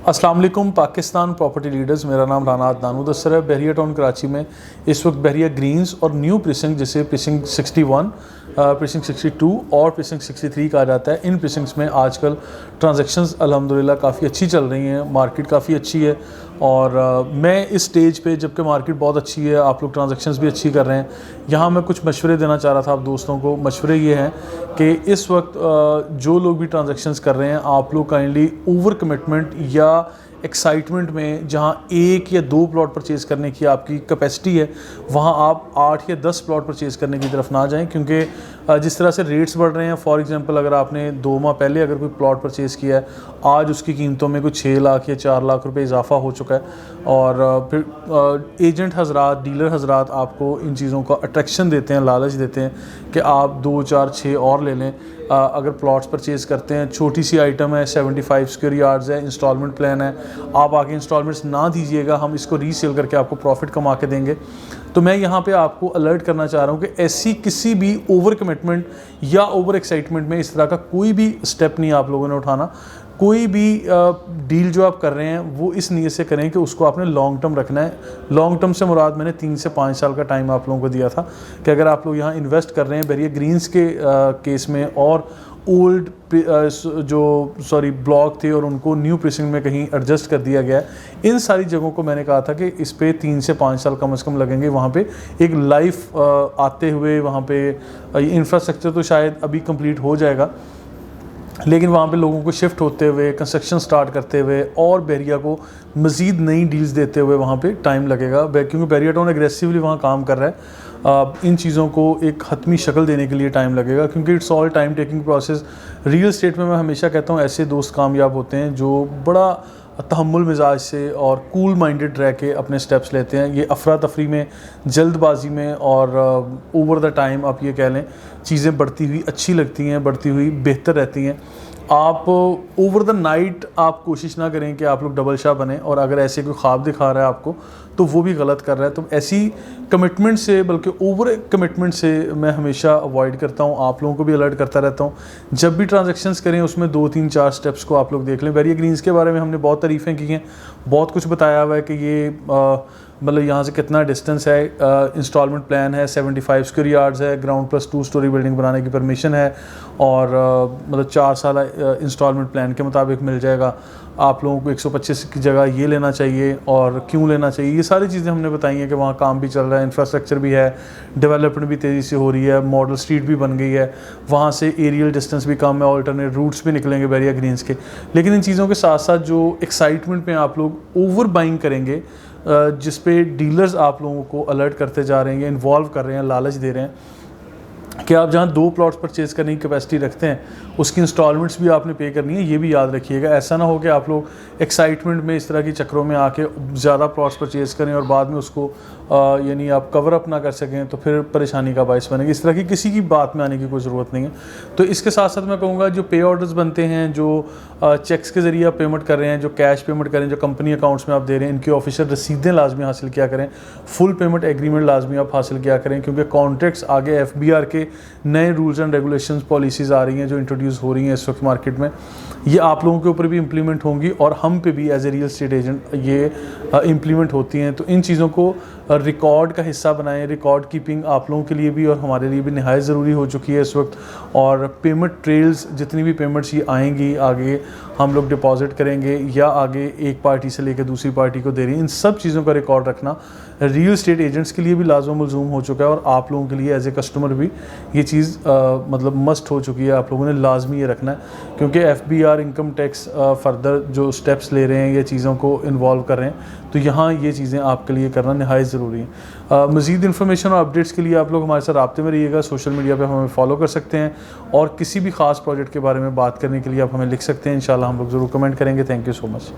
अस्सलाम वालेकुम Pakistan property leaders. मेरा नाम राना अदनान मुदस्सर है। बहरिया टाउन कराची में इस वक्त बहरिया ग्रीन्स और न्यू प्रीसिंक्ट जिसे प्रीसिंक्ट 61, प्रीसिंक्ट 62 और प्रीसिंक्ट 63 कहा जाता है, इन प्रीसिंक्ट्स में आजकल ट्रांजैक्शंस अल्हम्दुलिल्लाह काफ़ी अच्छी चल रही हैं। मार्केट काफ़ी अच्छी है और मैं इस स्टेज पे, जबकि मार्केट बहुत अच्छी है, आप लोग ट्रांजैक्शंस भी अच्छी कर रहे हैं, यहाँ मैं कुछ मशवरे देना चाह रहा था आप दोस्तों को। मशवरे ये हैं कि इस वक्त जो लोग भी ट्रांजैक्शंस कर रहे हैं, आप लोग काइंडली ओवर कमिटमेंट या एक्साइटमेंट में जहाँ 1 या 2 प्लॉट परचेज़ करने की आपकी कैपेसिटी है, वहाँ आप 8 या 10 प्लॉट परचेज़ करने की तरफ ना जाएं, क्योंकि जिस तरह से रेट्स बढ़ रहे हैं, फॉर एग्जांपल अगर आपने 2 माह पहले अगर कोई प्लॉट परचेज़ किया है, आज उसकी कीमतों में कुछ 6 लाख या 4 लाख रुपए इजाफा हो चुका है। और फिर एजेंट हजरात, डीलर हजरात आपको इन चीज़ों का अट्रैक्शन देते हैं, लालच देते हैं कि आप 2, 4, 6 और ले लें। अगर प्लॉट्स परचेज़ करते हैं, छोटी सी आइटम है, 75 स्क्वायर यार्ड्स है, इंस्टॉलमेंट प्लान है, आप आगे इंस्टॉलमेंट्स ना दीजिएगा, हम इसको रीसेल करके आपको प्रॉफिट कमा के देंगे। तो मैं यहाँ पे आपको अलर्ट करना चाह रहा हूँ कि ऐसी किसी भी ओवर कमिटमेंट या ओवर एक्साइटमेंट में इस तरह का कोई भी स्टेप नहीं आप लोगों ने उठाना। कोई भी डील जो आप कर रहे हैं वो इस नीयत से करें कि उसको आपने लॉन्ग टर्म रखना है। लॉन्ग टर्म से मुराद मैंने 3 से 5 साल का टाइम आप लोगों को दिया था कि अगर आप लोग यहाँ इन्वेस्ट कर रहे हैं बहरिया ग्रीन्स के केस में, और ओल्ड ब्लॉक थे और उनको न्यू प्रीसिंक्ट में कहीं एडजस्ट कर दिया गया है, इन सारी जगहों को मैंने कहा था कि इस पे 3 से 5 साल कम से कम लगेंगे वहाँ पे एक लाइफ आते हुए। वहाँ पे इंफ्रास्ट्रक्चर तो शायद अभी कंप्लीट हो जाएगा, लेकिन वहाँ पे लोगों को शिफ्ट होते हुए, कंस्ट्रक्शन स्टार्ट करते हुए और बहरिया को मज़ीद नई डील्स देते हुए वहाँ पे टाइम लगेगा, क्योंकि बहरिया टाउन एग्रेसिवली वहाँ काम कर रहा है। इन चीज़ों को एक हतमी शक्ल देने के लिए टाइम लगेगा, क्योंकि it's all time taking process. Real estate में मैं हमेशा कहता हूँ ऐसे दोस्त कामयाब होते हैं जो बड़ा तहम्मुल मिजाज से और कूल माइंडेड रह के अपने स्टेप्स लेते हैं। ये अफरा तफरी में, जल्दबाजी में और ओवर द टाइम आप ये कह लें, चीज़ें बढ़ती हुई अच्छी लगती हैं, बढ़ती हुई बेहतर रहती हैं। आप ओवर द नाइट आप कोशिश ना करें कि आप लोग डबल शाह बने, और अगर ऐसे कोई ख्वाब दिखा रहा है आपको तो वो भी गलत कर रहा है। तो ऐसी कमिटमेंट से, बल्कि ओवर कमिटमेंट से मैं हमेशा अवॉइड करता हूँ, आप लोगों को भी अलर्ट करता रहता हूँ। जब भी ट्रांजैक्शंस करें उसमें 2, 3, 4 स्टेप्स को आप लोग देख लें। बहरिया ग्रीन्स के बारे में हमने बहुत तारीफ़ें की हैं, बहुत कुछ बताया हुआ है कि ये मतलब यहाँ से कितना डिस्टेंस है, इंस्टॉलमेंट प्लान है, 75 स्क्वायर यार्ड्स है, ग्राउंड प्लस 2 स्टोरी बिल्डिंग बनाने की परमिशन है, और मतलब 4 साल इंस्टॉलमेंट प्लान के मुताबिक मिल जाएगा। आप लोगों को 125 की जगह ये लेना चाहिए और क्यों लेना चाहिए, ये सारी चीज़ें हमने बताई हैं कि वहाँ काम भी चल रहा है, इंफ्रास्ट्रक्चर भी है, डेवलपमेंट भी तेज़ी से हो रही है, मॉडल स्ट्रीट भी बन गई है, वहाँ से एरियल डिस्टेंस भी कम है, ऑल्टरनेट रूट्स भी निकलेंगे बहरिया ग्रीन्स के। लेकिन इन चीज़ों के साथ साथ जो एक्साइटमेंट में आप लोग ओवर बाइंग करेंगे, जिस पे डीलर्स आप लोगों को अलर्ट करते जा रहे हैं, इन्वॉल्व कर रहे हैं, लालच दे रहे हैं कि आप जहाँ 2 प्लॉट्स परचेज़ करने की कैपेसिटी रखते हैं उसकी इंस्टॉलमेंट्स भी आपने पे करनी है, ये भी याद रखिएगा। ऐसा ना हो कि आप लोग एक्साइटमेंट में इस तरह की चक्रों में आके ज़्यादा प्लॉट्स परचेज़ करें और बाद में उसको यानी आप कवर अप ना कर सकें, तो फिर परेशानी का बायस बनेगी। इस तरह की किसी की बात में आने की कोई ज़रूरत नहीं है। तो इसके साथ साथ मैं कहूँगा जो पे ऑर्डर्स बनते हैं, जो चेक्स के ज़रिए आप पेमेंट कर रहे हैं, जो कैश पेमेंट करें, जो कंपनी अकाउंट्स में आप दे रहे हैं, इनकी ऑफिशियल रसीदें लाजमी हासिल किया करें, फुल पेमेंट एग्रीमेंट लाजमी आप हासिल किया करें, क्योंकि कॉन्ट्रैक्ट्स आगे FBR के नए रूल्स एंड रेगुलेशंस, पॉलिसीज़ आ रही हैं जो इंट्रोड्यूस हो रही हैं इस वक्त मार्केट में, ये आप लोगों के ऊपर भी इम्प्लीमेंट होंगी और हम पे भी as a real estate agent ये इम्प्लीमेंट होती हैं। तो इन चीज़ों को रिकॉर्ड का हिस्सा बनाएं। रिकॉर्ड कीपिंग आप लोगों के लिए भी और हमारे लिए भी निहायत ज़रूरी हो चुकी है इस वक्त। और पेमेंट ट्रेल्स, जितनी भी पेमेंट्स ये आएंगी, आगे हम लोग डिपॉजिट करेंगे या आगे एक पार्टी से लेकर दूसरी पार्टी को दे रही हैं, इन सब चीज़ों का रिकॉर्ड रखना रियल एस्टेट एजेंट्स के लिए भी लाज़िम मलज़ूम हो चुका है, और आप लोगों के लिए एज ए कस्टमर भी ये चीज़ मतलब मस्ट हो चुकी है। आप लोगों ने लाजमी ये रखना है, क्योंकि FBR इनकम टैक्स फर्दर जो स्टेप्स ले रहे हैं या चीज़ों को इन्वॉल्व कर रहे हैं, तो यहाँ ये चीज़ें आपके लिए करना नहायत ज़रूरी है। मज़ीद इन्फॉर्मेशन और अपडेट्स के लिए आप लोग हमारे साथ राब्ते में रहिएगा। सोशल मीडिया पे हमें फॉलो कर सकते हैं, और किसी भी ख़ास प्रोजेक्ट के बारे में बात करने के लिए आप हमें लिख सकते हैं। इंशाल्लाह हम लोग ज़रूर कमेंट करेंगे। Thank you so much.